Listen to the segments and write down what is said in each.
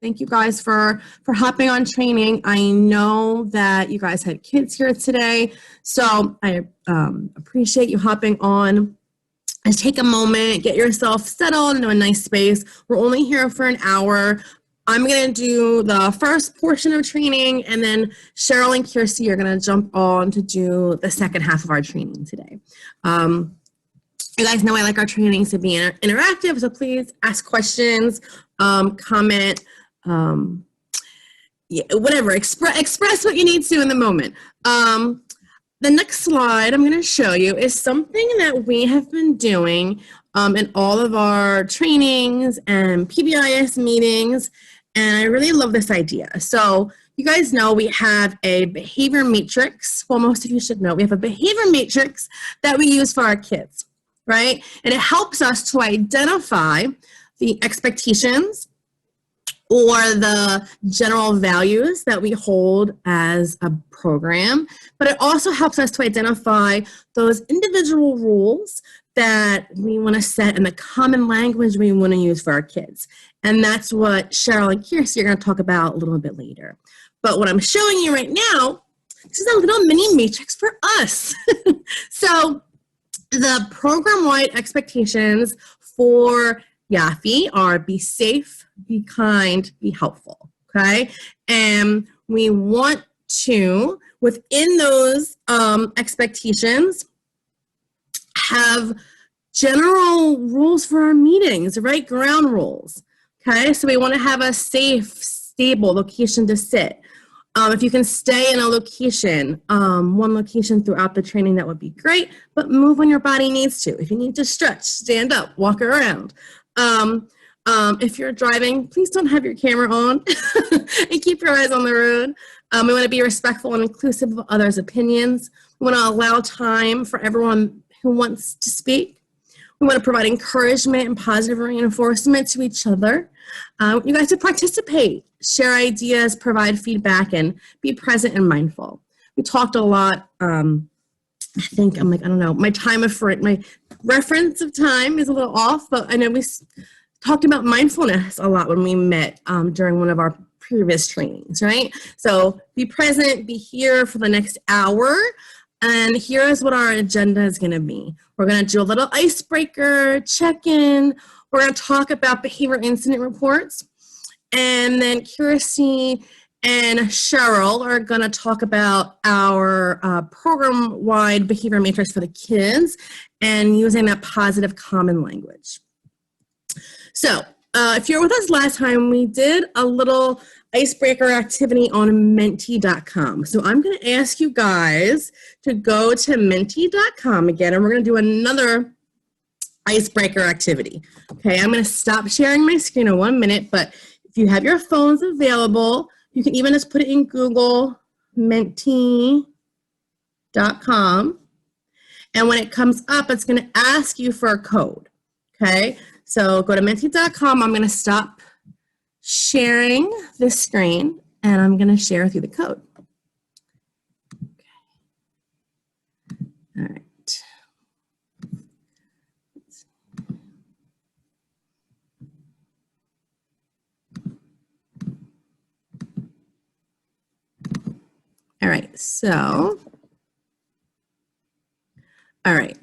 Thank you guys for hopping on training. I know that you guys had kids here today, so I appreciate you hopping on. And take a moment, get yourself settled into a nice space. We're only here for an hour. I'm going to do the first portion of training, and then Cheryl and Kirsty are going to jump on to do the second half of our training today. You guys know I like our trainings to be interactive, so please ask questions, comment, whatever, express what you need to in the moment. The next slide I'm going to show you is something that we have been doing in all of our trainings and PBIS meetings, and I really love this idea. So you guys know we have a behavior matrix. Well, most of you should know we have a behavior matrix that we use for our kids, right? And it helps us to identify the expectations or the general values that we hold as a program, but it also helps us to identify those individual rules that we want to set and the common language we want to use for our kids. And that's what Cheryl and Kirsty are going to talk about a little bit later. But what I'm showing you right now, this is a little mini matrix for us. So the program-wide expectations for Yaffe are be safe, be kind, be helpful, okay? And we want to, within those expectations, have general rules for our meetings, right? Ground rules, okay? So we want to have a safe, stable location to sit. If you can stay in a location, one location throughout the training, that would be great, but move when your body needs to. If you need to stretch, stand up, walk around. If you're driving, please don't have your camera on and keep your eyes on the road. We want to be respectful and inclusive of others' opinions. We want to allow time for everyone who wants to speak. We want to provide encouragement and positive reinforcement to each other. You guys to participate, share ideas, provide feedback, and be present and mindful. We talked a lot, I don't know, my reference of time is a little off, but I know we talked about mindfulness a lot when we met during one of our previous trainings, right? So be present, be here for the next hour, and here's what our agenda is going to be. We're going to do a little icebreaker, check-in. We're going to talk about behavior incident reports, and then Kirsty and Cheryl are going to talk about our program-wide behavior matrix for the kids and using that positive common language. So if you're with us last time, we did a little icebreaker activity on menti.com. So I'm going to ask you guys to go to menti.com again, and we're going to do another icebreaker activity. Okay, I'm going to stop sharing my screen in 1 minute, but if you have your phones available, you can even just put it in Google, menti.com, and when it comes up, it's going to ask you for a code. Okay, so go to menti.com. I'm going to stop sharing this screen, and I'm going to share with you the code. Okay. All right. All right, so, all right.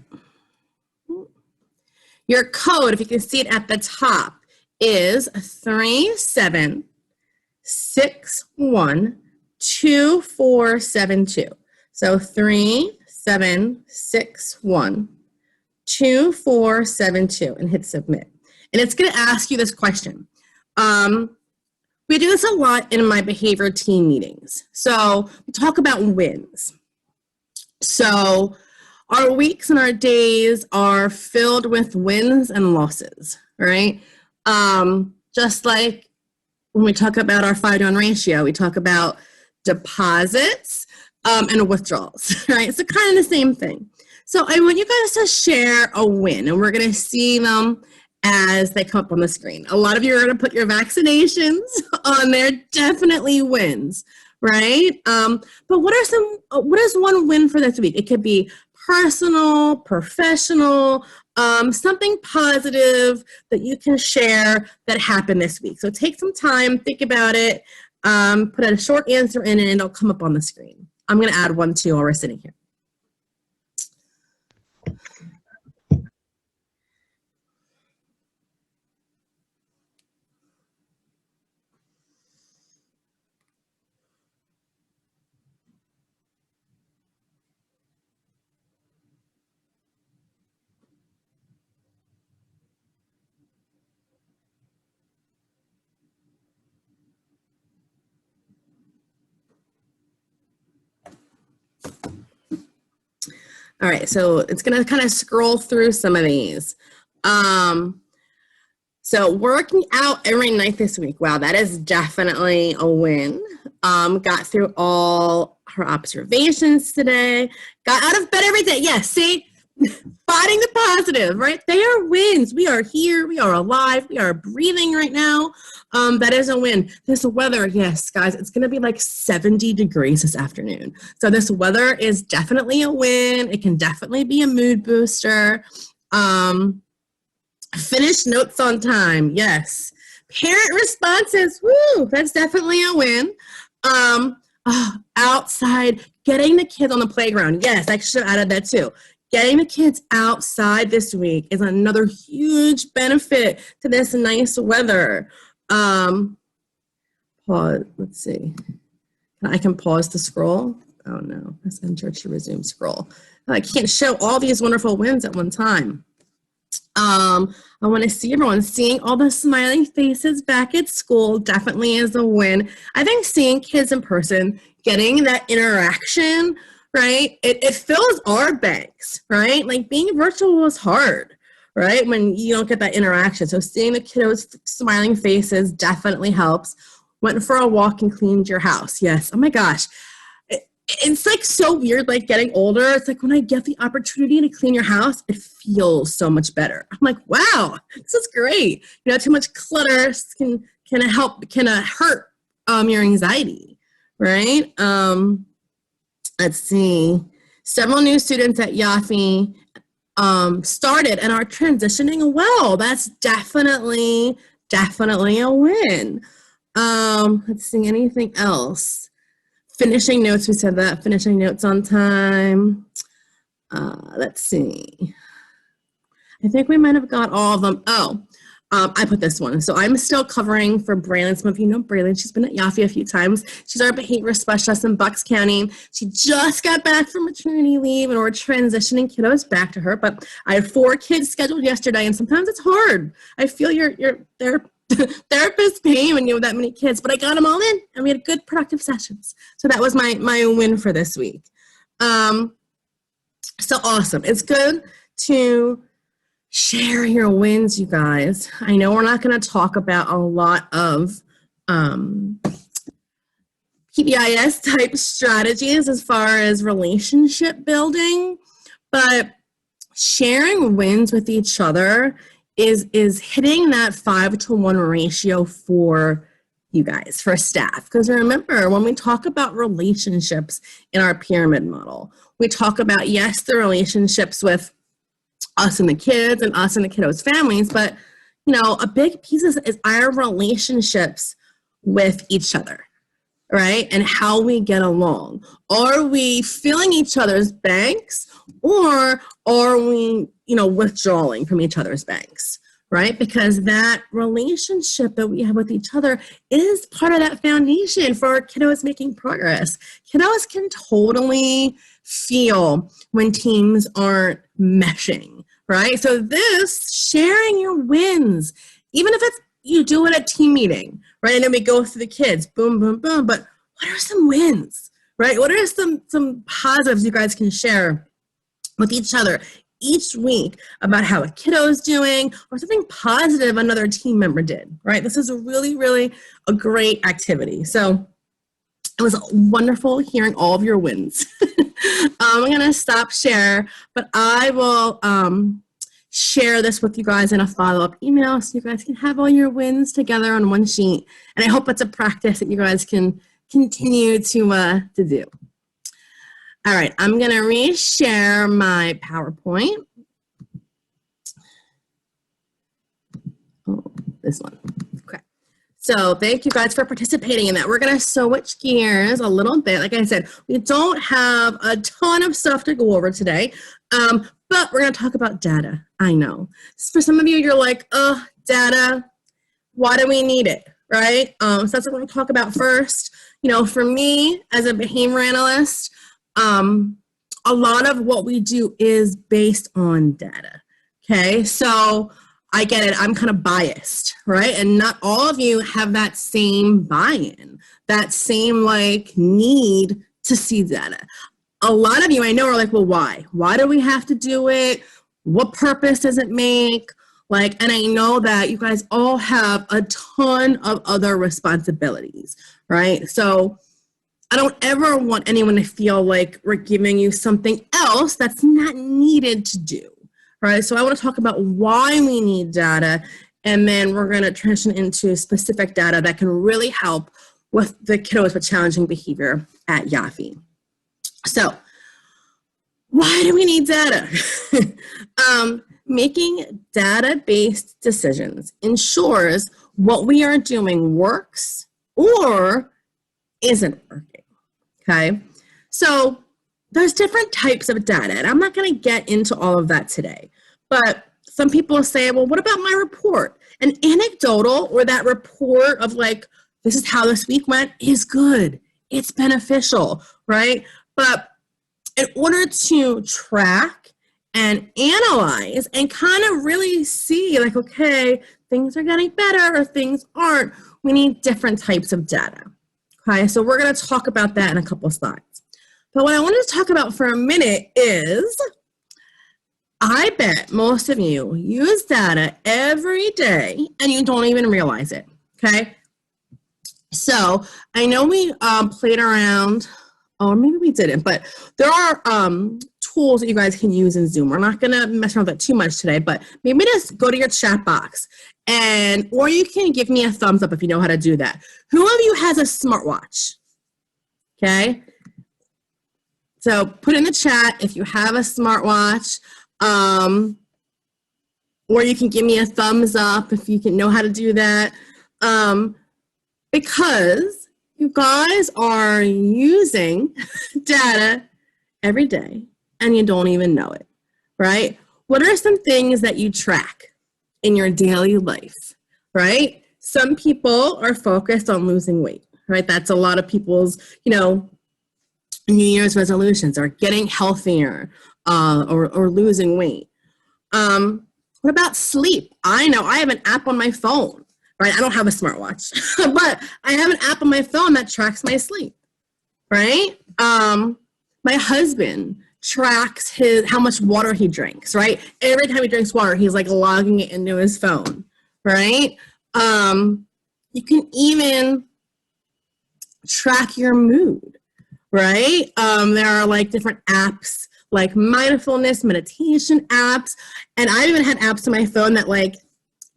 Your code, if you can see it at the top, is 37612472. So 37612472, and hit submit. And it's going to ask you this question. We do this a lot in my behavior team meetings. So we talk about wins. So our weeks and our days are filled with wins and losses, right? Just like when we talk about our 5-to-1 ratio, we talk about deposits and withdrawals, right? So kind of the same thing. So I want you guys to share a win, and we're going to see them as they come up on the screen. A lot of you are going to put your vaccinations on there, definitely wins, right? But what is one win for this week? It could be personal, professional, something positive that you can share that happened this week. So take some time, think about it, put a short answer in, and it'll come up on the screen. I'm going to add one too while we're sitting here. All right, so it's going to kind of scroll through some of these. So working out every night this week. Wow, that is definitely a win. Got through all her observations today. Got out of bed every day. Yes, see? Finding the positive, right? They are wins. We are here. We are alive. We are breathing right now. That is a win. This weather, yes, guys, it's going to be like 70 degrees this afternoon. So this weather is definitely a win. It can definitely be a mood booster. Finish notes on time, yes. Parent responses, woo, that's definitely a win. Outside, getting the kids on the playground. Yes, I should have added that too. Getting the kids outside this week is another huge benefit to this nice weather. Pause, let's see. I can pause the scroll. Oh no, let's enter to resume scroll. I can't show all these wonderful wins at one time. I want to see everyone. Seeing all the smiling faces back at school definitely is a win. I think seeing kids in person, getting that interaction, right? It fills our banks, right? Like being virtual was hard, right? When you don't get that interaction. So seeing the kiddos' smiling faces definitely helps. Went for a walk and cleaned your house. Yes. Oh my gosh. It's like so weird, like getting older. It's like when I get the opportunity to clean your house, it feels so much better. I'm like, wow, this is great. You know, too much clutter can hurt your anxiety, right? Let's see. Several new students at Yaffe started and are transitioning well. That's definitely a win. Let's see, anything else? Finishing notes, we said that. Finishing notes on time. Let's see. I think we might have got all of them. I put this one. So I'm still covering for Braylon. Some of you know Braylon. She's been at Yaffe a few times. She's our behavior specialist in Bucks County. She just got back from maternity leave, and we're transitioning kiddos back to her. But I had 4 kids scheduled yesterday, and sometimes it's hard. I feel your therapist pain when you have that many kids, but I got them all in, and we had good productive sessions. So that was my win for this week. So awesome. It's good to share your wins, you guys. I know we're not going to talk about a lot of PBIS type strategies as far as relationship building, but sharing wins with each other is hitting that 5-to-1 ratio for you guys, for staff. Because remember, when we talk about relationships in our pyramid model, we talk about, yes, the relationships with us and the kids and us and the kiddos' families, but, you know, a big piece is our relationships with each other, right? And how we get along. Are we filling each other's banks, or are we, you know, withdrawing from each other's banks, right? Because that relationship that we have with each other is part of that foundation for our kiddos making progress. Kiddos can totally feel when teams aren't meshing, right? So this, sharing your wins, even if it's, you do it at team meeting, right? And then we go through the kids, boom, boom, boom. But what are some wins, right? What are some positives you guys can share with each other each week about how a kiddo is doing, or something positive another team member did, right? This is really, really a great activity. So it was wonderful hearing all of your wins. I'm going to stop share, but I will share this with you guys in a follow-up email so you guys can have all your wins together on one sheet. And I hope it's a practice that you guys can continue to do. All right, I'm going to reshare my PowerPoint. This one. Okay. So thank you guys for participating in that. We're going to switch gears a little bit. Like I said, we don't have a ton of stuff to go over today, but we're going to talk about data. I know. For some of you, you're like, data, why do we need it, right? So that's what we're going to talk about first. You know, for me, as a behavior analyst, a lot of what we do is based on data, okay? So I get it, I'm kind of biased, right? And not all of you have that same buy-in, that same like need to see data. A lot of you I know are like, well, why? Why do we have to do it? What purpose does it make? Like, and I know that you guys all have a ton of other responsibilities, right? So I don't ever want anyone to feel like we're giving you something else that's not needed to do. Right, so I want to talk about why we need data, and then we're going to transition into specific data that can really help with the kiddos with challenging behavior at Yaffe. So, why do we need data? Making data-based decisions ensures what we are doing works or isn't working, okay? So, there's different types of data, and I'm not going to get into all of that today. But some people say, well, what about my report? An anecdotal or that report of like, this is how this week went is good. It's beneficial, right? But in order to track and analyze and kind of really see like, okay, things are getting better or things aren't, we need different types of data. Okay, so we're going to talk about that in a couple of slides. But what I wanted to talk about for a minute is, I bet most of you use data every day and you don't even realize it, okay? So I know we played around, or maybe we didn't, but there are tools that you guys can use in Zoom. We're not gonna mess around with that too much today, but maybe just go to your chat box or you can give me a thumbs up if you know how to do that. Who of you has a smartwatch, okay? So put in the chat if you have a smartwatch, or you can give me a thumbs up if you can know how to do that, because you guys are using data every day and you don't even know it, right? What are some things that you track in your daily life, right? Some people are focused on losing weight, right? That's a lot of people's, New Year's resolutions are getting healthier or losing weight. What about sleep? I know I have an app on my phone, right? I don't have a smartwatch, but I have an app on my phone that tracks my sleep, right? My husband tracks how much water he drinks, right? Every time he drinks water, he's like logging it into his phone, right? You can even track your mood, right? There are like different apps, like mindfulness, meditation apps, and I even had apps on my phone that like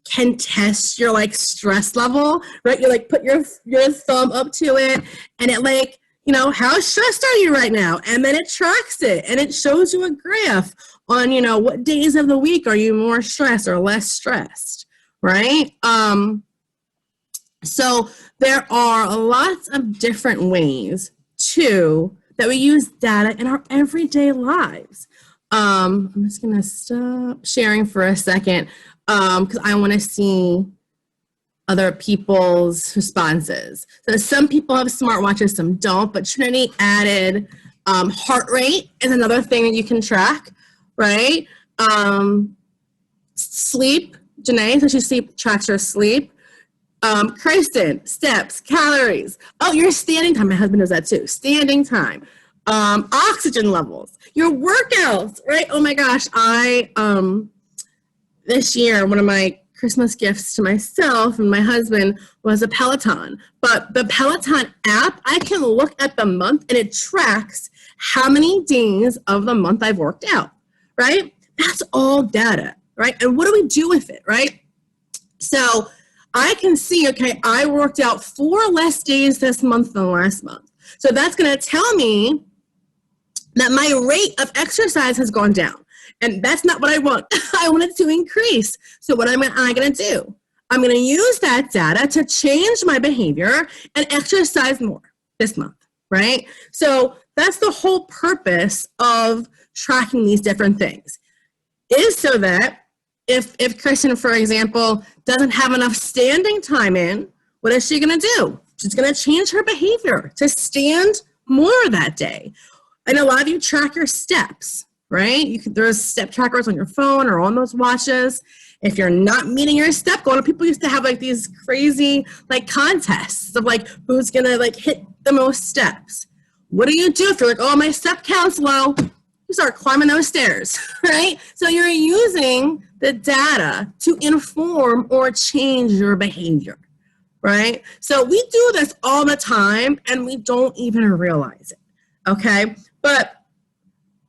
can test your like stress level, right? You like put your thumb up to it, and it like, how stressed are you right now? And then it tracks it, and it shows you a graph on, what days of the week are you more stressed or less stressed, right? So there are lots of different ways that we use data in our everyday lives. I'm just gonna stop sharing for a second because I wanna see other people's responses. So some people have smartwatches, some don't, but Trinity added heart rate is another thing that you can track, right? Sleep, Janae, so she tracks her sleep. Kristen, steps, calories. Oh, your standing time. My husband does that too. Standing time. Oxygen levels. Your workouts, right? Oh my gosh. This year, one of my Christmas gifts to myself and my husband was a Peloton. But the Peloton app, I can look at the month and it tracks how many days of the month I've worked out, right? That's all data, right? And what do we do with it, right? So I can see, okay, I worked out 4 less days this month than last month. So that's going to tell me that my rate of exercise has gone down. And that's not what I want. I want it to increase. So what am I going to do? I'm going to use that data to change my behavior and exercise more this month, right? So that's the whole purpose of tracking these different things, is so that if Kristen, for example, doesn't have enough standing time in, what is she going to do? She's going to change her behavior to stand more that day. And a lot of you track your steps, right? There's step trackers on your phone or on those watches. If you're not meeting your step goal, people used to have like these crazy like contests of like who's gonna like hit the most steps. What do you do if you're like, oh, my step count's low? You start climbing those stairs, right? So you're using the data to inform or change your behavior, right? So we do this all the time and we don't even realize it, okay? But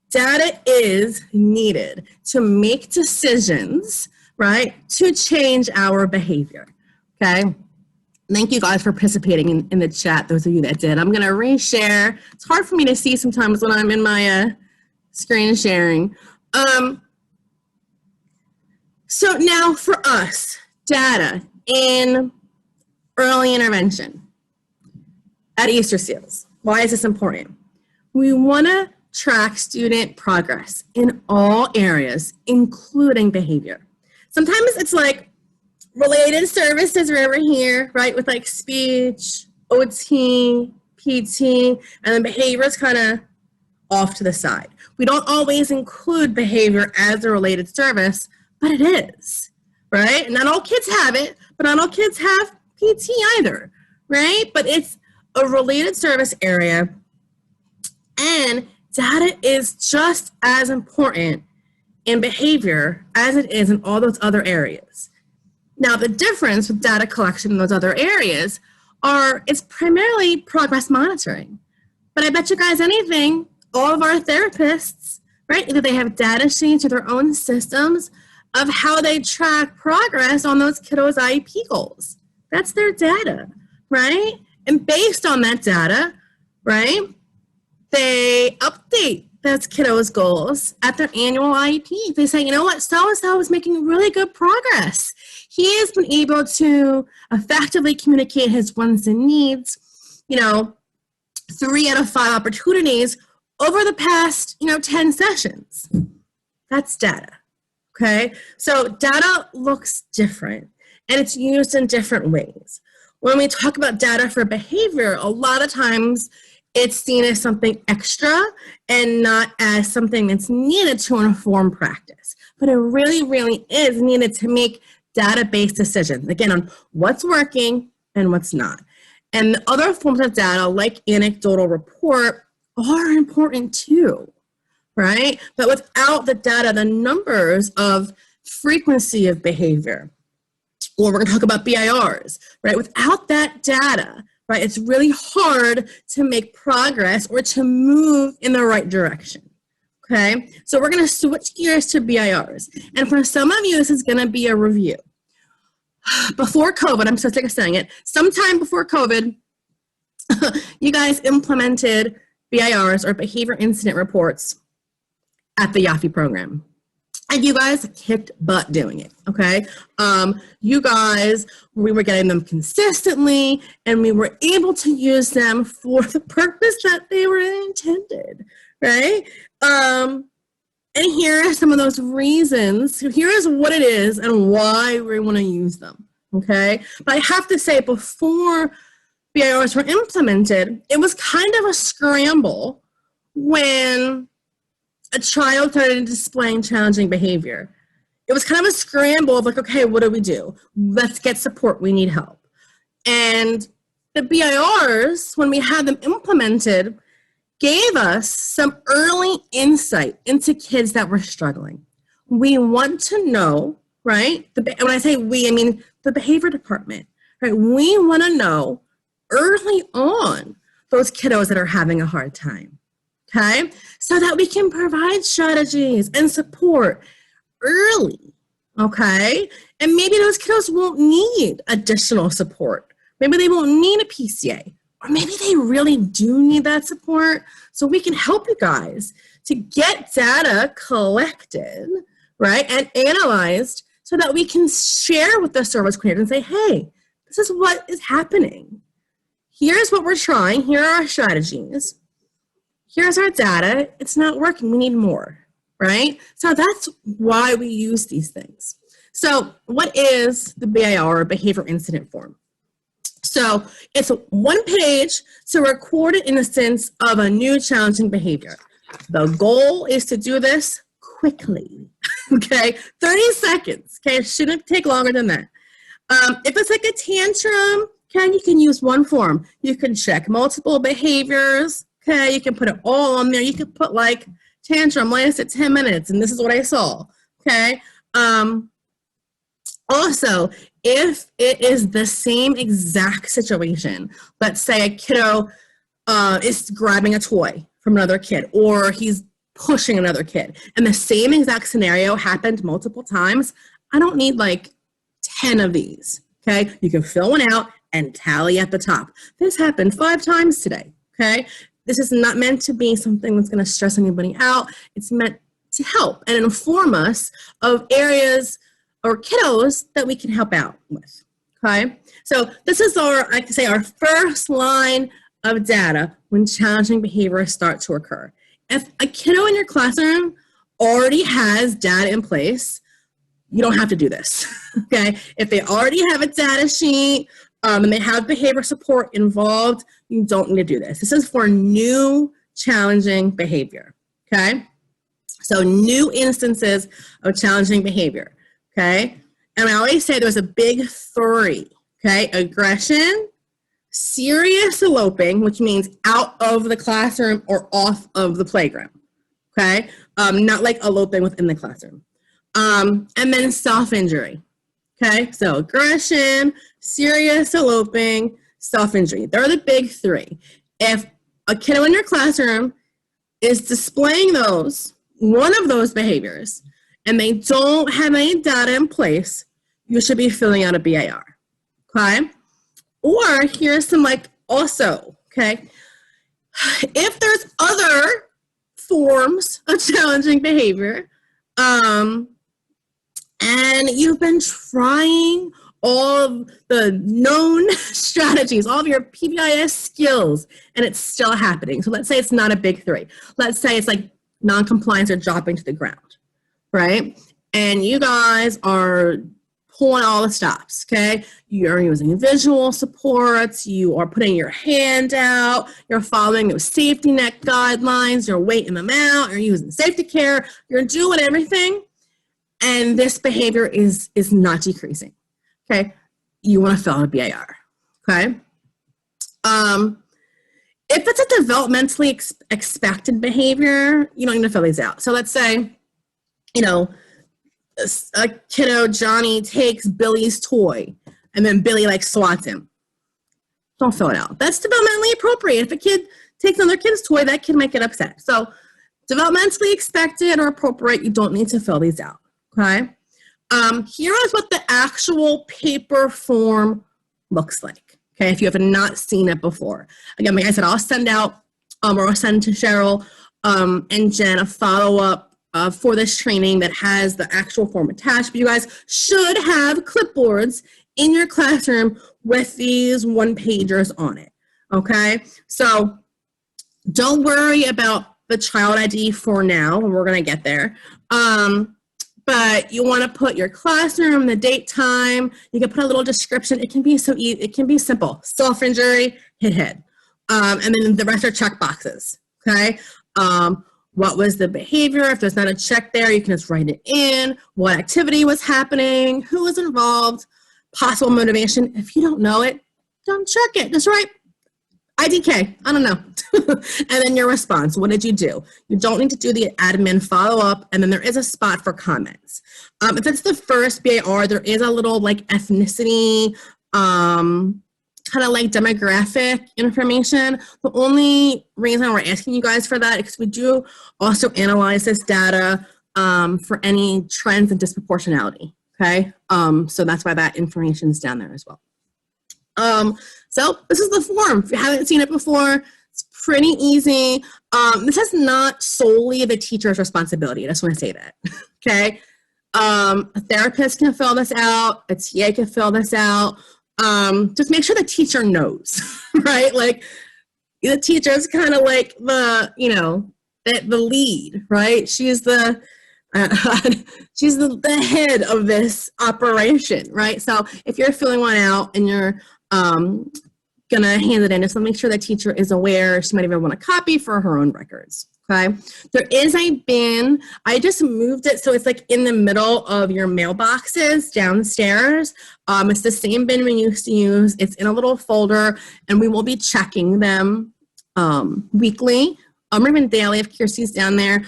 data is needed to make decisions, right, to change our behavior, okay? Thank you guys for participating in the chat, those of you that did. I'm gonna reshare. It's hard for me to see sometimes when I'm in my screen sharing. So now for us, data in early intervention at Easter Seals. Why is this important? We wanna track student progress in all areas, including behavior. Sometimes it's like related services are over here, right? With like speech, OT, PT, and then behavior is kind of off to the side. We don't always include behavior as a related service, but it is, right? Not all kids have it, but not all kids have PT either, right? But it's a related service area, and data is just as important in behavior as it is in all those other areas. Now, the difference with data collection in those other areas it's primarily progress monitoring. But I bet you guys anything, all of our therapists, right, either they have data sheets or their own systems of how they track progress on those kiddos' IEP goals. That's their data, right? And based on that data, right, they update those kiddos' goals at their annual IEP. They say, you know what, so-and-so is making really good progress. He has been able to effectively communicate his wants and needs, 3 out of 5 opportunities over the past, 10 sessions. That's data, okay? So data looks different, and it's used in different ways. When we talk about data for behavior, a lot of times it's seen as something extra and not as something that's needed to inform practice. But it really, really is needed to make data-based decisions, again, on what's working and what's not. And the other forms of data, like anecdotal report, are important too, right? But without the data, the numbers of frequency of behavior, or we're going to talk about BIRs, right? Without that data, right, it's really hard to make progress or to move in the right direction. Okay, so we're going to switch gears to BIRs. And for some of you, this is going to be a review. Before COVID, I'm so sick of saying it, sometime before COVID, you guys implemented BIRs, or behavior incident reports, at the Yaffe program. And you guys kicked butt doing it, okay? You guys, we were getting them consistently, and we were able to use them for the purpose that they were intended, right? And here are some of those reasons. Here is what it is and why we want to use them, okay? But I have to say, before BIRs were implemented, it was kind of a scramble when a child started displaying challenging behavior. It was kind of a scramble of like, okay, what do we do? Let's get support, we need help. And the BIRs, when we had them implemented, gave us some early insight into kids that were struggling. We want to know, right? When I say we, I mean the behavior department, right? We want to know early on those kiddos that are having a hard time, okay? So that we can provide strategies and support early, okay? And maybe those kiddos won't need additional support. Maybe they won't need a PCA, or maybe they really do need that support. So we can help you guys to get data collected, right, and analyzed so that we can share with the service coordinator and say, hey, this is what is happening. Here's what we're trying. Here are our strategies. Here's our data. It's not working. We need more, right? So that's why we use these things. So what is the BIR, Behavior Incident Form? So it's one page to record an instance of a new challenging behavior. The goal is to do this quickly, okay? 30 seconds, okay? It shouldn't take longer than that. If it's like a tantrum, okay, you can use one form. You can check multiple behaviors, okay? You can put it all on there. You can put like tantrum lasted 10 minutes and this is what I saw, okay? Also, if it is the same exact situation, let's say a kiddo is grabbing a toy from another kid or he's pushing another kid and the same exact scenario happened multiple times, I don't need like 10 of these, okay? You can fill one out and tally at the top. This happened 5 times today, okay? This is not meant to be something that's going to stress anybody out. It's meant to help and inform us of areas or kiddos that we can help out with, okay? So this is our, I can say, our first line of data when challenging behaviors start to occur. If a kiddo in your classroom already has data in place, you don't have to do this, okay? If they already have a data sheet and they have behavior support involved, you don't need to do this. This is for new challenging behavior, okay? So new instances of challenging behavior. Okay, and I always say there's a big 3, okay? Aggression, serious eloping, which means out of the classroom or off of the playground, okay? Not like eloping within the classroom. And then self-injury, okay? So aggression, serious eloping, self-injury. They're the big 3. If a kiddo in your classroom is displaying one of those behaviors, and they don't have any data in place, you should be filling out a BIR, okay? Or here's some also, okay? If there's other forms of challenging behavior, and you've been trying all of the known strategies, all of your PBIS skills, and it's still happening. So let's say it's not a big 3. Let's say it's like non-compliance or dropping to the ground. Right? And you guys are pulling all the stops, okay? You're using visual supports, you are putting your hand out, you're following those safety net guidelines, you're waiting them out, you're using safety care, you're doing everything, and this behavior is not decreasing, okay? You want to fill out a BIR, okay? If it's a developmentally expected behavior, you don't need to fill these out. So let's say, you know, a kiddo, Johnny, takes Billy's toy and then Billy swats him. Don't fill it out. That's developmentally appropriate. If a kid takes another kid's toy, that kid might get upset. So developmentally expected or appropriate, you don't need to fill these out, okay? Here is what the actual paper form looks like, okay, if you have not seen it before. Again, like I said, I'll send out or I'll send to Cheryl and Jen a follow-up for this training that has the actual form attached. But you guys should have clipboards in your classroom with these one-pagers on it, okay? So don't worry about the child ID for now, and we're gonna get there. But you wanna put your classroom, the date, time, you can put a little description. It can be so easy, it can be simple. Self-injury, hit. And then the rest are check boxes, okay? What was the behavior? If there's not a check there, you can just write it in. What activity was happening? Who was involved? Possible motivation. If you don't know it, don't check it. Just write IDK. I don't know. And then your response. What did you do? You don't need to do the admin follow-up, and then there is a spot for comments. If it's the first BIR, there is a little ethnicity, kind of demographic information. The only reason we're asking you guys for that is because we do also analyze this data for any trends and disproportionality, okay? So that's why that information is down there as well. So this is the form. If you haven't seen it before, it's pretty easy. This is not solely the teacher's responsibility. I just want to say that, okay? A therapist can fill this out. A TA can fill this out. Just make sure the teacher knows, right? Like the teacher is kind of like the, you know, the lead, right? She's the she's the head of this operation, right? So if you're filling one out and you're gonna hand it in, just to make sure the teacher is aware. She might even want a copy for her own records. Okay, there is a bin. I just moved it so it's like in the middle of your mailboxes downstairs. It's the same bin we used to use. It's in a little folder, and we will be checking them weekly, or even daily if Kirsty's down there,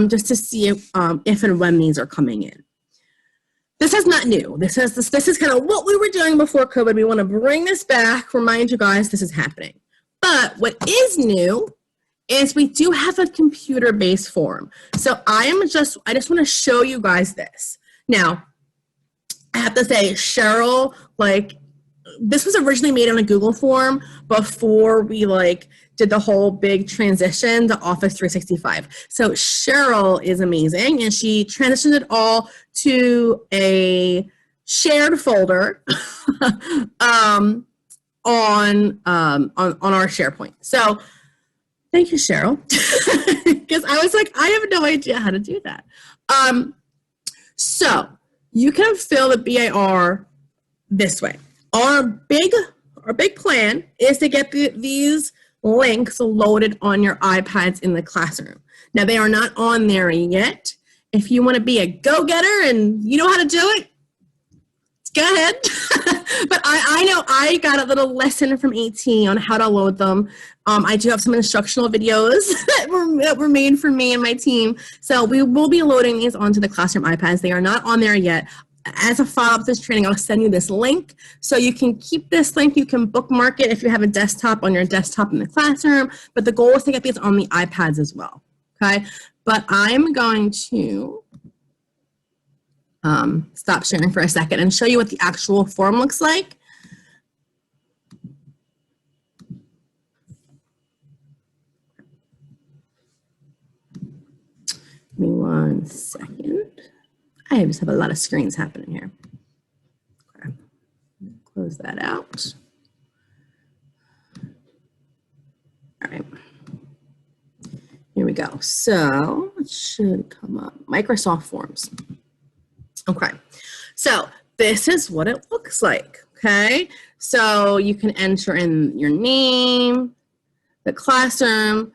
just to see if and when these are coming in. This is not new. This is kind of what we were doing before COVID. We want to bring this back, remind you guys this is happening. But what is new is we do have a computer-based form. So I just want to show you guys this. Now, I have to say, Cheryl, like, this was originally made on a Google form before we did the whole big transition to Office 365. So Cheryl is amazing, and she transitioned it all to a shared folder on our SharePoint. So thank you, Cheryl, because I was like, I have no idea how to do that. So you can fill the BIR this way. Our big plan is to get these links loaded on your iPads in the classroom. Now, they are not on there yet. If you want to be a go-getter and you know how to do it, go ahead. But I know I got a little lesson from AT on how to load them. I do have some instructional videos that were made for me and my team. So we will be loading these onto the classroom iPads. They are not on there yet. As a follow-up to this training, I'll send you this link. So you can keep this link. You can bookmark it if you have a desktop on your desktop in the classroom. But the goal is to get these on the iPads as well. Okay? But I'm going to stop sharing for a second and show you what the actual form looks like. Give me 1 second. I just have a lot of screens happening here. Okay. Close that out. All right. Here we go. So it should come up. Microsoft Forms. Okay. So this is what it looks like. Okay. So you can enter in your name, the classroom.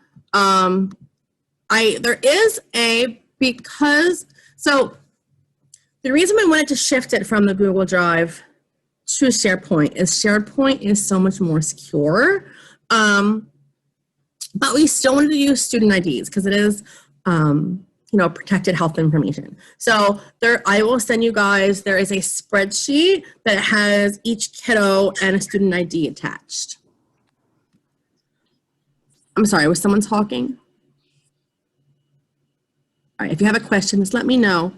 The reason I wanted to shift it from the Google Drive to SharePoint is so much more secure. But we still wanted to use student IDs because it is, protected health information. So I will send you guys, there is a spreadsheet that has each kiddo and a student ID attached. I'm sorry, was someone talking? All right, if you have a question, just let me know.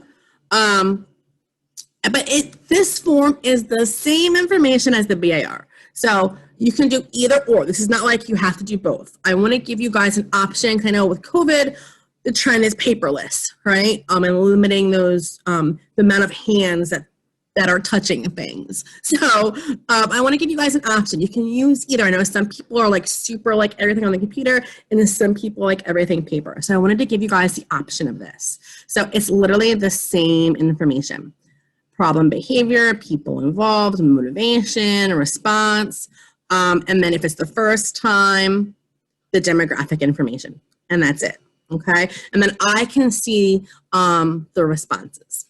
But this form is the same information as the BIR. So you can do either or. This is not like you have to do both. I want to give you guys an option because I know with COVID, the trend is paperless, right? And limiting those, the amount of hands that are touching things. So I want to give you guys an option. You can use either. I know some people are super everything on the computer, and then some people like everything paper. So I wanted to give you guys the option of this. So it's literally the same information. Problem, behavior, people involved, motivation, response, and then if it's the first time, the demographic information, and that's it, okay? And then I can see the responses.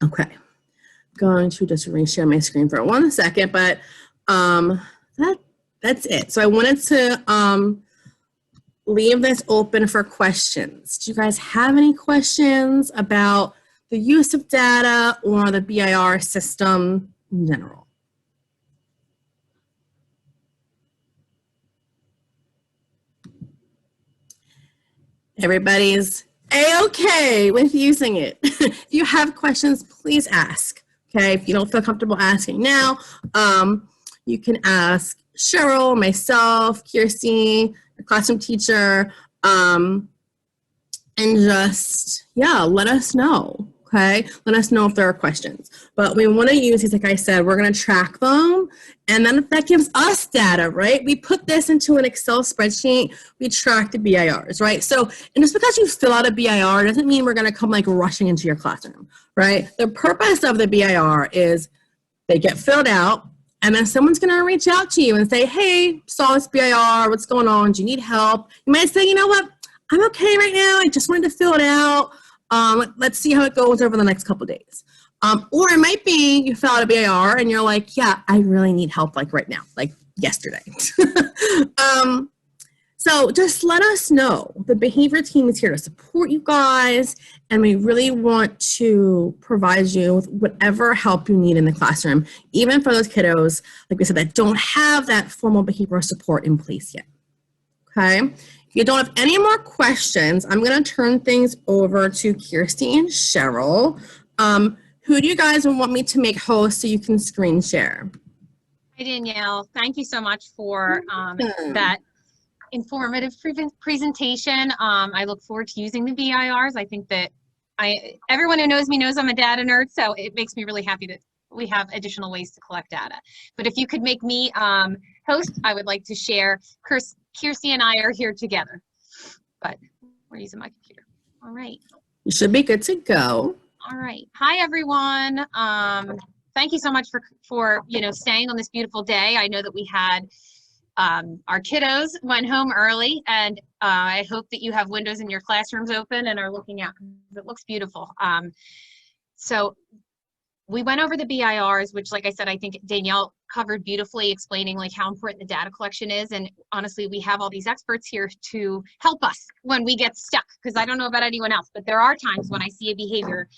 Okay, going to just reshare my screen for 1 second, but that's it. So I wanted to leave this open for questions. Do you guys have any questions about the use of data or the BIR system in general? Everybody's A-okay with using it. If you have questions, please ask. Okay, if you don't feel comfortable asking now, you can ask Cheryl, myself, Kirsty, the classroom teacher, and just, let us know. Okay, let us know if there are questions. But we want to use these, like I said, we're going to track them. And then that gives us data, right? We put this into an Excel spreadsheet. We track the BIRs, right? So, and just because you fill out a BIR doesn't mean we're going to come like rushing into your classroom, right? The purpose of the BIR is they get filled out, and then someone's going to reach out to you and say, hey, saw this BIR, what's going on? Do you need help? You might say, you know what? I'm okay right now. I just wanted to fill it out. Let's see how it goes over the next couple of days. Or it might be you fill out a BIR and you're like, yeah, I really need help like right now, like yesterday. So just let us know. The behavior team is here to support you guys, and we really want to provide you with whatever help you need in the classroom, even for those kiddos, like we said, that don't have that formal behavioral support in place yet. Okay? If you don't have any more questions, I'm going to turn things over to Kirsty and Cheryl. Who do you guys want me to make host so you can screen share? Hi, Danielle. Thank you so much for that informative presentation. I look forward to using the BIRs. I think that everyone who knows me knows I'm a data nerd, so it makes me really happy that we have additional ways to collect data. But if you could make me host, I would like to share. Kirsty and I are here together, but we're using my computer. All right. You should be good to go. All right. Hi, everyone. Thank you so much for staying on this beautiful day. I know that we had our kiddos went home early, and I hope that you have windows in your classrooms open and are looking out because it looks beautiful. So we went over the BIRs, which, like I said, I think Danielle covered beautifully, explaining like how important the data collection is. And honestly, we have all these experts here to help us when we get stuck, because I don't know about anyone else, but there are times when I see a behavior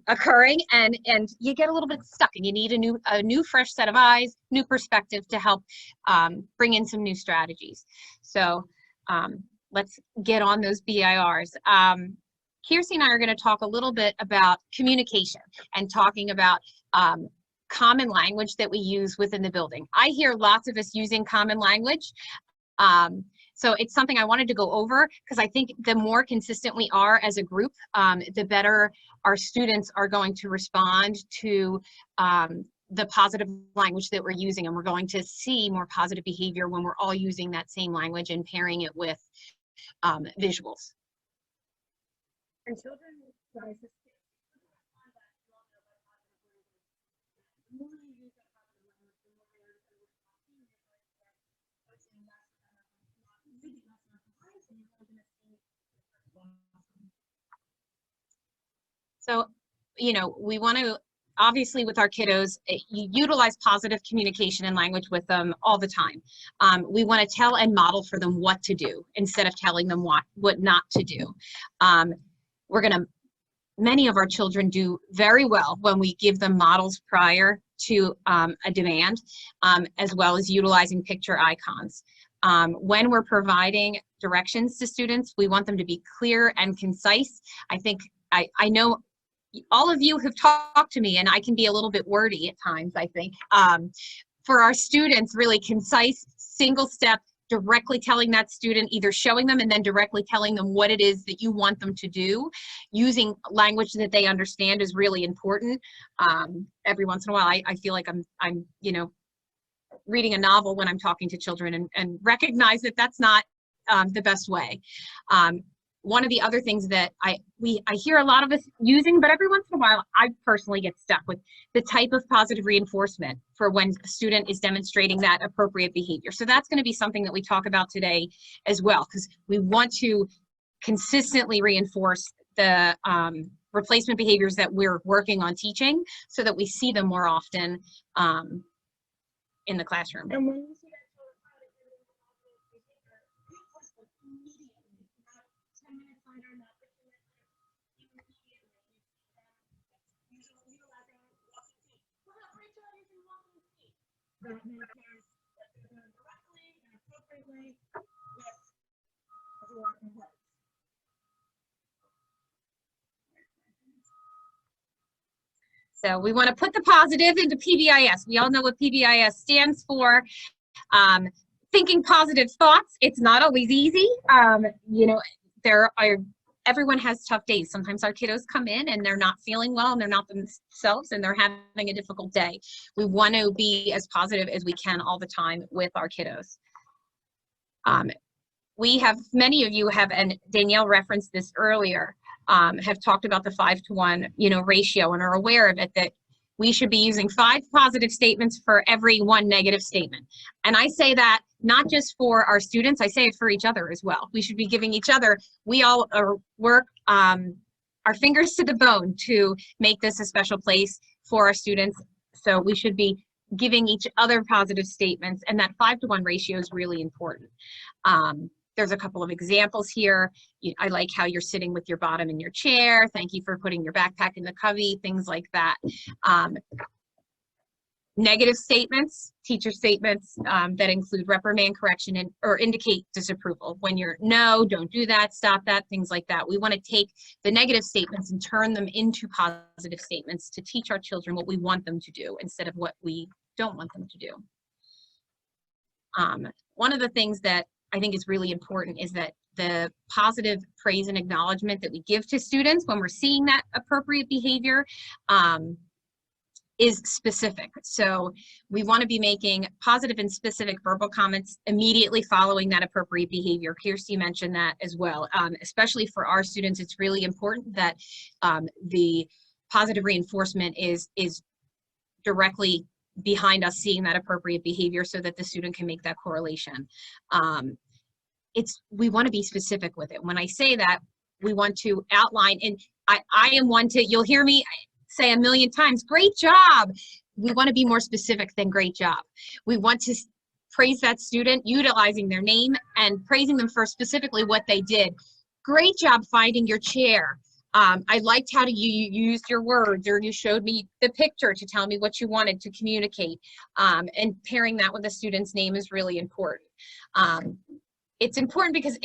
occurring and you get a little bit stuck and you need a new fresh set of eyes, new perspective to help bring in some new strategies. So let's get on those BIRs. Kirsty and I are going to talk a little bit about communication and talking about common language that we use within the building. I hear lots of us using common language. So it's something I wanted to go over because I think the more consistent we are as a group, the better our students are going to respond to the positive language that we're using, and we're going to see more positive behavior when we're all using that same language and pairing it with visuals. And children so, we want to, obviously with our kiddos, you utilize positive communication and language with them all the time. We want to tell and model for them what to do instead of telling them what not to do. Many of our children do very well when we give them models prior to a demand, as well as utilizing picture icons. When we're providing directions to students, we want them to be clear and concise. I think I know all of you have talked to me, and I can be a little bit wordy at times, I think. For our students, really concise, single step, directly telling that student, either showing them and then directly telling them what it is that you want them to do. Using language that they understand is really important. Every once in a while, I feel like I'm reading a novel when I'm talking to children, and recognize that that's not the best way. One of the other things that I hear a lot of us using, but every once in a while I personally get stuck with the type of positive reinforcement for when a student is demonstrating that appropriate behavior. So that's going to be something that we talk about today as well, because we want to consistently reinforce the replacement behaviors that we're working on teaching so that we see them more often in the classroom. And when you see that so we want to put the positive into PBIS. We all know what PBIS stands for. Thinking positive thoughts. It's not always easy. There are everyone has tough days. Sometimes our kiddos come in and they're not feeling well and they're not themselves and they're having a difficult day. We want to be as positive as we can all the time with our kiddos. We have, many of you have, and Danielle referenced this earlier, have talked about the 5-to-1, ratio and are aware of it, that we should be using 5 positive statements for every 1 negative statement. And I say that not just for our students, I say it for each other as well. We should be giving each other, we all work our fingers to the bone to make this a special place for our students. So we should be giving each other positive statements, and that 5-to-1 ratio is really important. There's a couple of examples here. I like how you're sitting with your bottom in your chair. Thank you for putting your backpack in the cubby, things like that. Negative statements, teacher statements that include reprimand, correction, or indicate disapproval. When you're, no, don't do that, stop that, things like that. We want to take the negative statements and turn them into positive statements to teach our children what we want them to do instead of what we don't want them to do. One of the things that I think is really important is that the positive praise and acknowledgement that we give to students when we're seeing that appropriate behavior is specific. So we want to be making positive and specific verbal comments immediately following that appropriate behavior. Kirsty mentioned that as well. Especially for our students, it's really important that the positive reinforcement is directly behind us seeing that appropriate behavior so that the student can make that correlation. We want to be specific with it. When I say that, we want to outline, and I am one to, you'll hear me say a million times, great job. We want to be more specific than great job. We want to praise that student, utilizing their name and praising them for specifically what they did. Great job finding your chair. I liked how you used your words, or you showed me the picture to tell me what you wanted to communicate. And pairing that with a student's name is really important. It's important because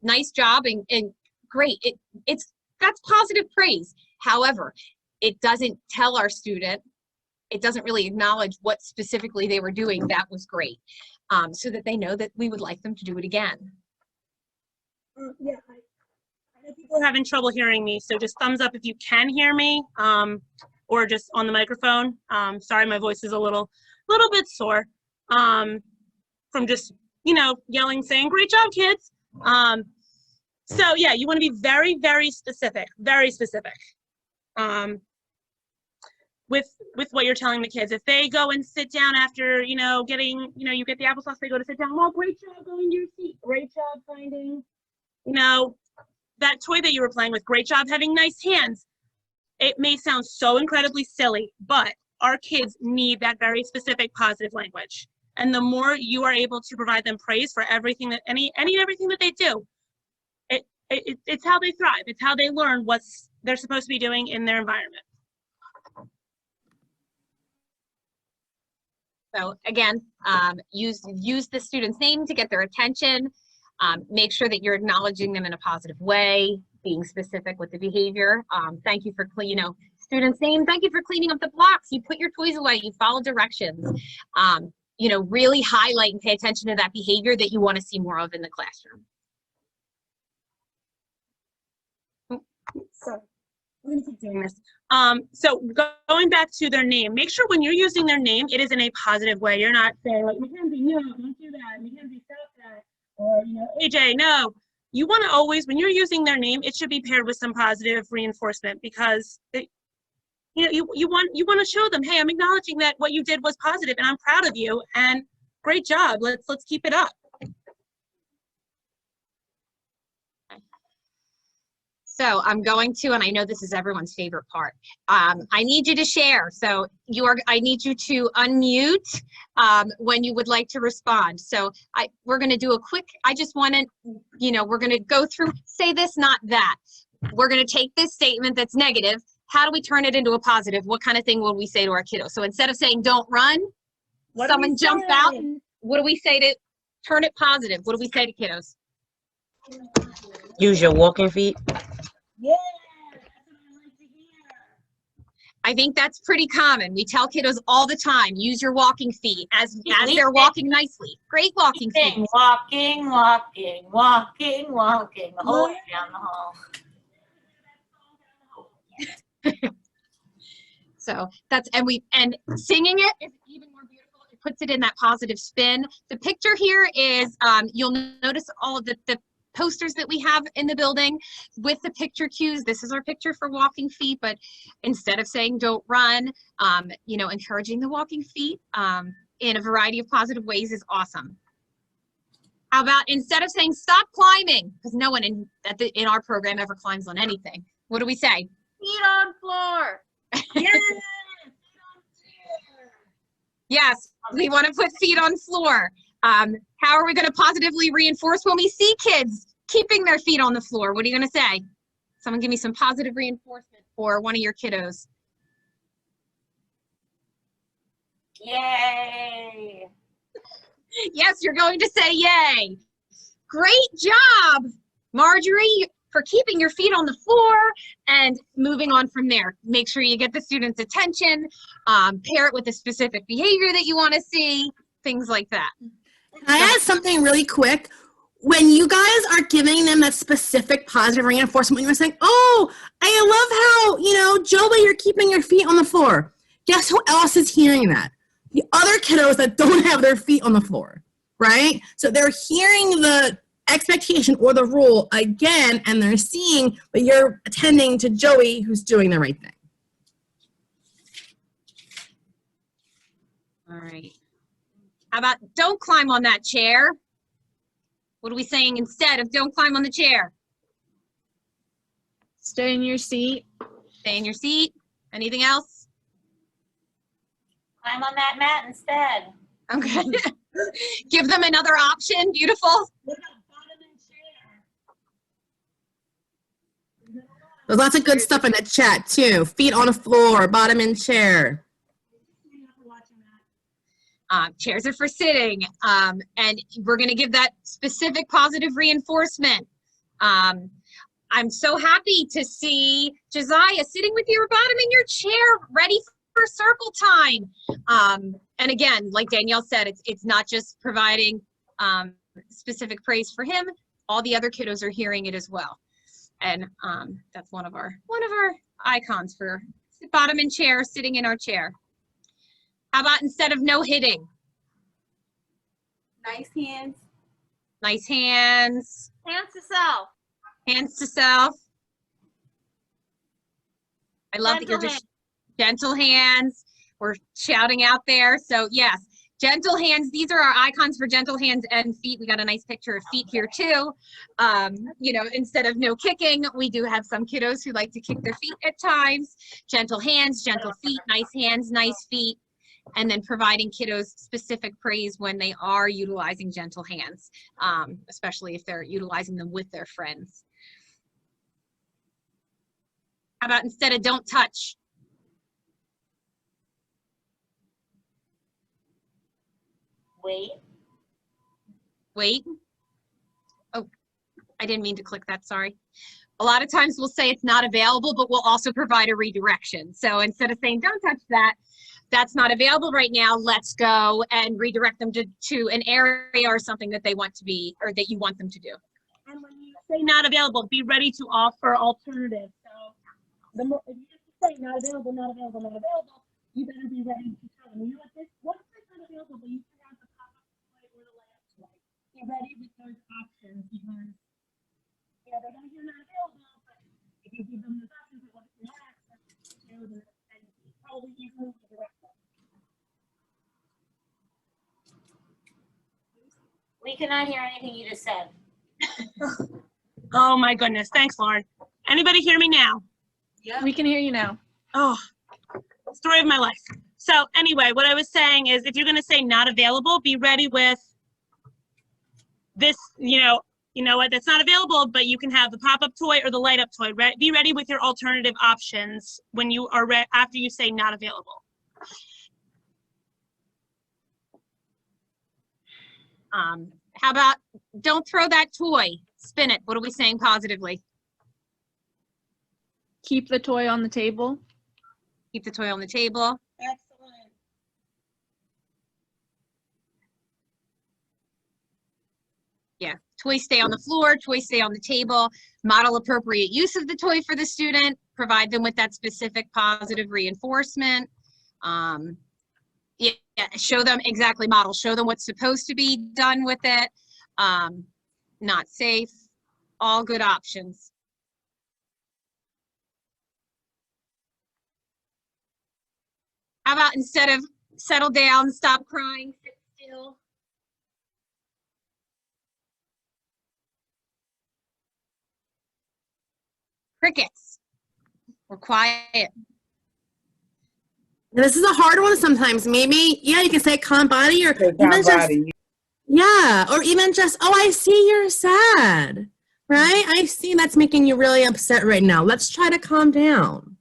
nice job and great. That's positive praise. However, it doesn't tell our student, it doesn't really acknowledge what specifically they were doing that was great, so that they know that we would like them to do it again. Yeah, I know people are having trouble hearing me, so just thumbs up if you can hear me, or just on the microphone. Sorry, my voice is a little bit sore from just yelling, saying great job, kids. So yeah, you want to be very, very specific, with what you're telling the kids. If they go and sit down after getting you get the applesauce, they go to sit down, well, great job going to your seat, great job finding that toy that you were playing with, great job having nice hands. It may sound so incredibly silly, but our kids need that very specific positive language. And the more you are able to provide them praise for everything that everything that they do, it's how they thrive. It's how they learn what they're supposed to be doing in their environment. So again, use the student's name to get their attention. Make sure that you're acknowledging them in a positive way, being specific with the behavior. Thank you for student's name. Thank you for cleaning up the blocks. You put your toys away. You follow directions. Really highlight and pay attention to that behavior that you want to see more of in the classroom. So I'm going to keep doing this. So going back to their name, make sure when you're using their name, it is in a positive way. You're not saying like, Mackenzie, no, don't do that. Mackenzie, stop that. Or, AJ, no. You want to always, when you're using their name, it should be paired with some positive reinforcement, because you want to show them, hey, I'm acknowledging that what you did was positive and I'm proud of you and great job. Let's keep it up. So I'm going to, and I know this is everyone's favorite part, I need you to share. So I need you to unmute when you would like to respond. So we're going to do a quick, I just want to, we're going to go through, say this, not that. We're going to take this statement that's negative. How do we turn it into a positive? What kind of thing will we say to our kiddos? So instead of saying, don't run, someone jumps out. What do we say to turn it positive? What do we say to kiddos? Use your walking feet. Yeah, that's what I like to hear. I think that's pretty common. We tell kiddos all the time, use your walking feet as they're walking nicely. Great walking feet. Walking the whole way down the hall. So that's, and singing it is even more beautiful. It puts it in that positive spin. The picture here is, you'll notice all of the posters that we have in the building with the picture cues. This is our picture for walking feet, but instead of saying don't run, you know, encouraging the walking feet in a variety of positive ways is awesome. How about instead of saying stop climbing, because no one in our program ever climbs on anything, what do we say? Feet on floor. Yes. Yes, we want to put feet on floor. How are we going to positively reinforce when we see kids keeping their feet on the floor? What are you going to say? Someone give me some positive reinforcement for one of your kiddos. Yay. Yes, you're going to say yay. Great job, Marjorie, for keeping your feet on the floor and moving on from there. Make sure you get the student's attention, pair it with a specific behavior that you want to see, things like that. Can I add something really quick? When you guys are giving them that specific positive reinforcement, when you're saying, oh, I love how, you know, Joey, you're keeping your feet on the floor. Guess who else is hearing that? The other kiddos that don't have their feet on the floor, right? So they're hearing the expectation or the rule again, and they're seeing that you're attending to Joey who's doing the right thing. All right. How about don't climb on that chair? What are we saying instead of don't climb on the chair? Stay in your seat. Stay in your seat. Anything else? Climb on that mat instead. Okay. Give them another option. Beautiful. What about bottom and chair? There's lots of good stuff in the chat too. Feet on the floor, bottom in chair. Chairs are for sitting, and we're going to give that specific positive reinforcement. I'm so happy to see Josiah sitting with your bottom in your chair, ready for circle time. And again, like Danielle said, it's not just providing specific praise for him. All the other kiddos are hearing it as well. And that's one of our icons for bottom in chair, sitting in our chair. How about instead of no hitting? Nice hands. Nice hands. Hands to self. Hands to self. I love that you're Gentle just gentle hands. We're shouting out there. So yes, gentle hands. These are our icons for gentle hands and feet. We got a nice picture of feet here too. You know, instead of no kicking, we do have some kiddos who like to kick their feet at times. Gentle hands, gentle feet, nice hands, nice feet. And then providing kiddos specific praise when they are utilizing gentle hands, especially if they're utilizing them with their friends. How about instead of don't touch? Wait. Wait. Oh, I didn't mean to click that, sorry. A lot of times we'll say it's not available, but we'll also provide a redirection. So instead of saying don't touch that, that's not available right now, let's go and redirect them to an area or something that they want to be, or that you want them to do. And when you say not available, be ready to offer alternatives. So the more, if you just say not available, not available, not available, you better be ready to tell them, you know what, this one is not available, but you can have the pop-up display or the layup display. Be ready with those options because, you know, they're going to hear not available, but if you give them those options, they want to hear access to them, and probably easily redirect them. We cannot hear anything you just said. Oh my goodness. Thanks, Lauren. Anybody hear me now? We can hear you now. Oh, story of my life. So anyway, what I was saying is if you're going to say not available, be ready with this, you know what, that's not available, but you can have the pop-up toy or the light-up toy. Be ready with your alternative options when you are after you say not available. How about don't throw that toy, spin it. What are we saying positively? Keep the toy on the table. Keep the toy on the table. Excellent. Yeah, toys stay on the floor, toys stay on the table. Model appropriate use of the toy for the student. provide them with that specific positive reinforcement. Yeah, show them exactly model, show them what's supposed to be done with it. Not safe, all good options. How about instead of settle down, stop crying, sit still? Crickets. We're quiet. This is a hard one sometimes. Maybe, yeah, you can say calm body or even just, yeah, or even just, oh, I see you're sad, right? I see that's making you really upset right now. Let's try to calm down.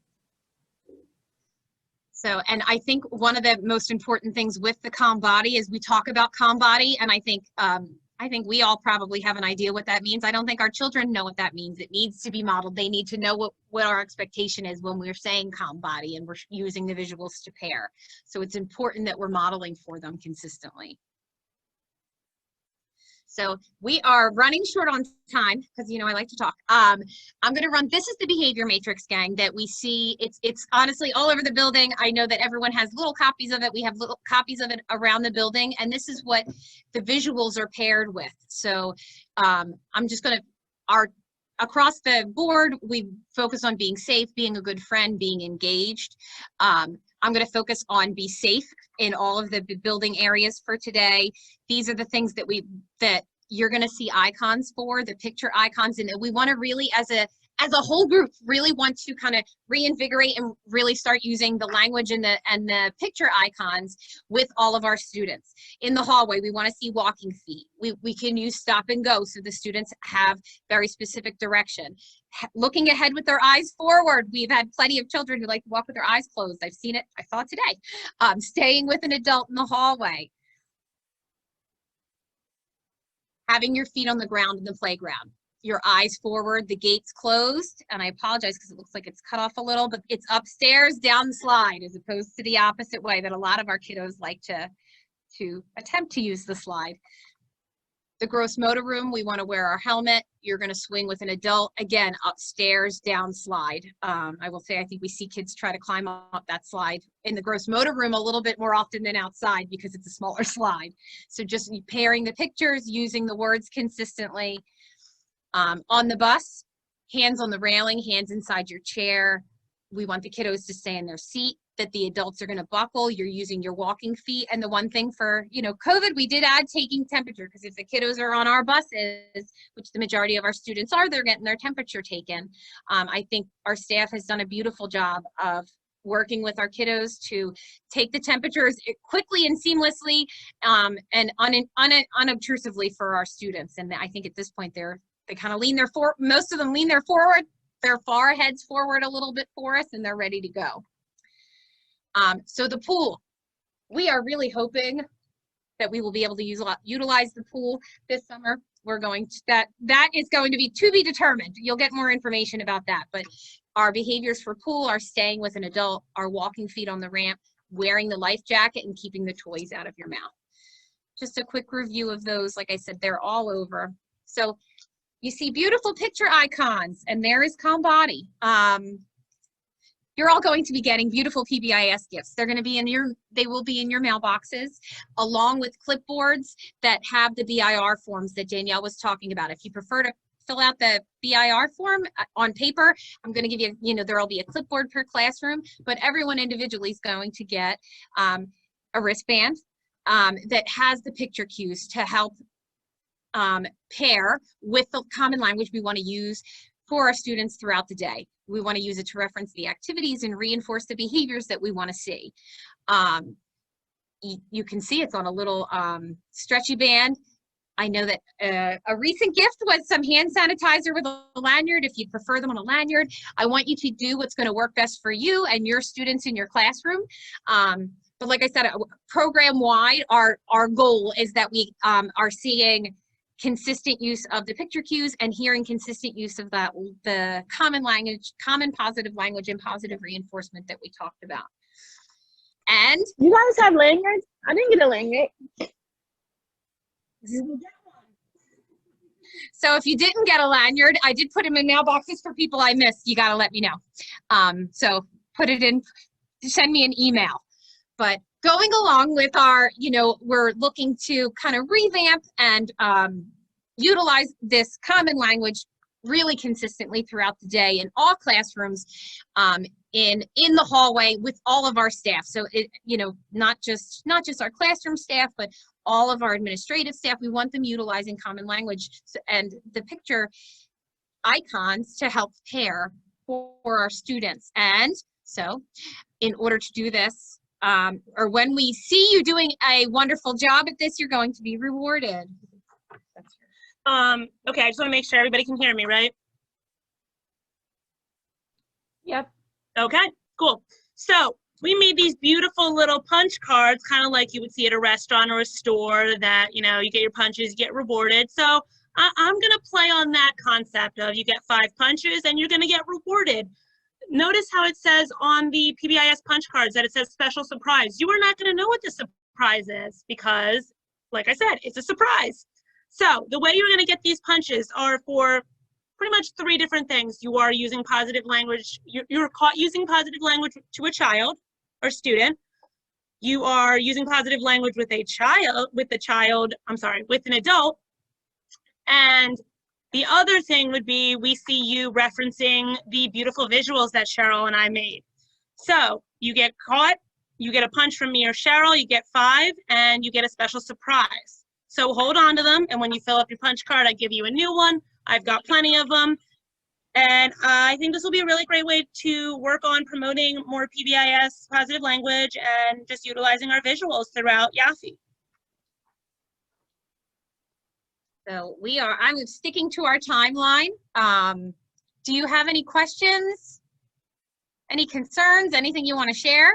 So, and I think one of the most important things with the calm body is we talk about calm body, and I think we all probably have an idea what that means. I don't think our children know what that means. It needs to be modeled. They need to know what our expectation is when we're saying calm body and we're using the visuals to pair. So it's important that we're modeling for them consistently. So we are running short on time because, you know, I like to talk. I'm going to run, this is the behavior matrix, gang, that we see. It's honestly all over the building. I know that everyone has little copies of it. We have little copies of it around the building, and this is what the visuals are paired with. So I'm just going to, across the board, we focus on being safe, being a good friend, being engaged. I'm going to focus on be safe in all of the building areas for today. These are the things that you're going to see icons for, the picture icons, and we want to really, as a whole group, really want to kind of reinvigorate and really start using the language and the picture icons with all of our students. In the hallway, we want to see walking feet. We can use stop and go so the students have very specific direction. Looking ahead with their eyes forward. We've had plenty of children who like to walk with their eyes closed. I've seen it. I saw it today. Staying with an adult in the hallway. Having your feet on the ground in the playground. Your eyes forward, the gate's closed, and I apologize because it looks like it's cut off a little, but it's upstairs, down the slide, as opposed to the opposite way that a lot of our kiddos like to attempt to use the slide. The gross motor room, we want to wear our helmet. You're going to swing with an adult. Again, upstairs, down slide. I will say I think we see kids try to climb up that slide in the gross motor room a little bit more often than outside because it's a smaller slide. So just pairing the pictures, using the words consistently. On the bus, hands on the railing, hands inside your chair. We want the kiddos to stay in their seat, that the adults are going to buckle. You're using your walking feet. And the one thing for, you know, COVID, we did add taking temperature, because if the kiddos are on our buses, which the majority of our students are, they're getting their temperature taken. I think our staff has done a beautiful job of working with our kiddos to take the temperatures quickly and seamlessly and unobtrusively for our students. And I think at this point they kind of most of them lean their far heads forward a little bit for us, and they're ready to go. So the pool, we are really hoping that we will be able to utilize the pool this summer. We're going to, that is going to be determined. You'll get more information about that, but our behaviors for pool are staying with an adult, our walking feet on the ramp, wearing the life jacket, and keeping the toys out of your mouth. Just a quick review of those. Like I said, they're all over. So you see beautiful picture icons, and there is Calm Body. You're all going to be getting beautiful PBIS gifts. They will be in your mailboxes, along with clipboards that have the BIR forms that Danielle was talking about. If you prefer to fill out the BIR form on paper, I'm going to give you, there will be a clipboard per classroom, but everyone individually is going to get a wristband that has the picture cues to help pair with the common language we want to use for our students throughout the day. We want to use it to reference the activities and reinforce the behaviors that we want to see. You can see it's on a little stretchy band. I know that a recent gift was some hand sanitizer with a lanyard. If you prefer them on a lanyard, I want you to do what's going to work best for you and your students in your classroom. But like I said, program-wide, our goal is that we are seeing consistent use of the picture cues and hearing consistent use of the common language, common positive language, and positive reinforcement that we talked about. And You guys have lanyards? I didn't get a lanyard. so if you didn't get a lanyard, I did put them in mailboxes for people I missed. You got to let me know. So put it in, send me an email. But going along with our, we're looking to kind of revamp and utilize this common language really consistently throughout the day in all classrooms, in the hallway with all of our staff. So it, not just our classroom staff, but all of our administrative staff. We want them utilizing common language and the picture icons to help pair for our students. And so in order to do this, or when we see you doing a wonderful job at this, you're going to be rewarded. Okay, I just want to make sure everybody can hear me, right? Yep. Okay, cool. So we made these beautiful little punch cards, kind of like you would see at a restaurant or a store that, you get your punches, you get rewarded. So I'm going to play on that concept of you get 5 punches and you're going to get rewarded. Notice how it says on the PBIS punch cards that it says special surprise. You are not going to know what the surprise is because, like I said, it's a surprise. So the way you're going to get these punches are for pretty much 3 different things. You are using positive language. You're caught using positive language to a child or student. You are using positive language with an adult. And the other thing would be we see you referencing the beautiful visuals that Cheryl and I made. So you get caught, you get a punch from me or Cheryl, you get 5, and you get a special surprise. So hold on to them, and when you fill up your punch card, I give you a new one. I've got plenty of them. And I think this will be a really great way to work on promoting more PBIS positive language and just utilizing our visuals throughout Yaffe. So I'm sticking to our timeline. Do you have any questions? Any concerns? Anything you want to share?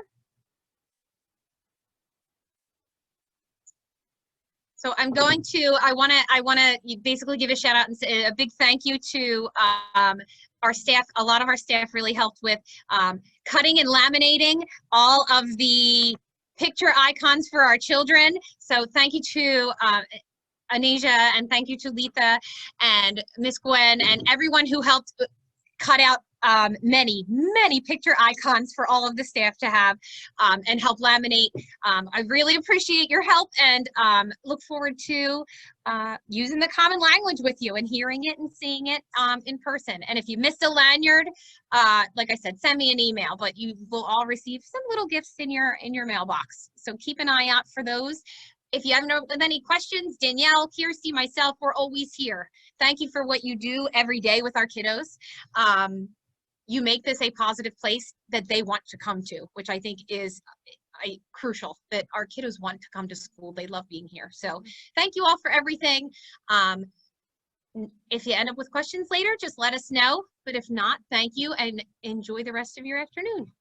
So I want to basically give a shout out and say a big thank you to our staff. A lot of our staff really helped with cutting and laminating all of the picture icons for our children. So thank you to Anisha, and thank you to Letha and Miss Gwen and everyone who helped cut out many picture icons for all of the staff to have and help laminate. I really appreciate your help and look forward to using the common language with you and hearing it and seeing it in person. And if you missed a lanyard, like I said, send me an email, but you will all receive some little gifts in your mailbox. So keep an eye out for those. If you have any questions, Danielle, Kirsty, myself, we're always here. Thank you for what you do every day with our kiddos. You make this a positive place that they want to come to, which I think is crucial, that our kiddos want to come to school. They love being here. So thank you all for everything. If you end up with questions later, just let us know. But if not, thank you and enjoy the rest of your afternoon.